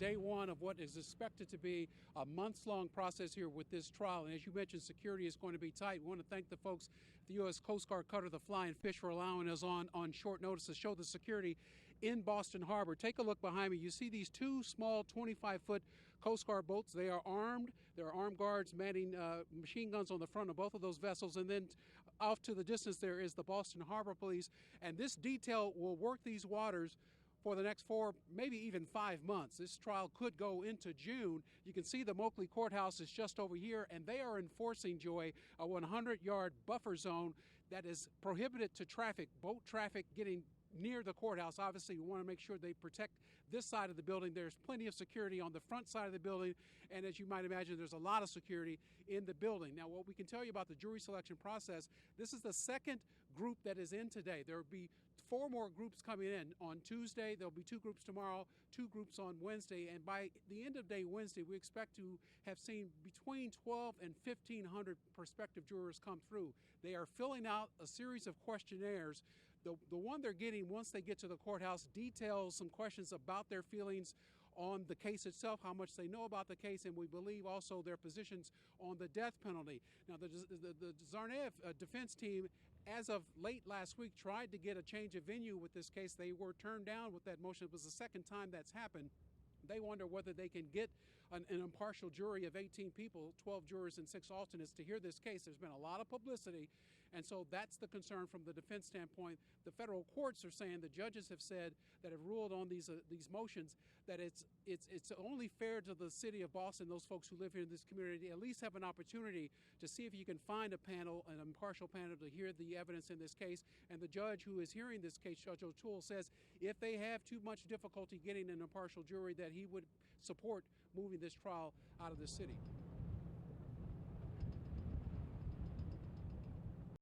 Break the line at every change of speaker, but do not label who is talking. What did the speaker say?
day one of what is expected to be a months-long process here with this trial. And as you mentioned, security is going to be tight. We want to thank the folks at the U.S. Coast Guard cutter, the Flying Fish, for allowing us on short notice to show the security in Boston Harbor. Take a look behind me. You see these two small 25-foot Coast Guard boats. They are armed. There are armed guards manning machine guns on the front of both of those vessels. And then off to the distance there is the Boston Harbor Police. And this detail will work these waters for the next 4, maybe even 5 months. This trial could go into June. You can see the Moakley Courthouse is just over here, and they are enforcing, Joy, a 100-yard buffer zone that is prohibited to traffic, boat traffic getting near the courthouse. Obviously, we want to make sure they protect this side of the building. There's plenty of security on the front side of the building, and as you might imagine, there's a lot of security in the building. Now, what we can tell you about the jury selection process, this is the second group that is in today. There will be 4 more groups coming in on Tuesday. There'll be 2 groups tomorrow, 2 groups on Wednesday, and by the end of day Wednesday, we expect to have seen between 12 and 1,500 prospective jurors come through. They are filling out a series of questionnaires. The one they're getting once they get to the courthouse details some questions about their feelings on the case itself, how much they know about the case, and we believe also their positions on the death penalty. Now, the Tsarnaev defense team, as of late last week, tried to get a change of venue with this case. They were turned down with that motion. It was the second time that's happened. They wonder whether they can get an impartial jury of 18 people, 12 jurors and 6 alternates, to hear this case. There's been a lot of publicity, and so that's the concern from the defense standpoint. The federal courts are saying, the judges have said, that have ruled on these motions, that it's only fair to the city of Boston, those folks who live here in this community, at least have an opportunity to see if you can find a panel, an impartial panel, to hear the evidence in this case. And the judge who is hearing this case, Judge O'Toole, says if they have too much difficulty getting an impartial jury, that he would support moving this trial out of the city.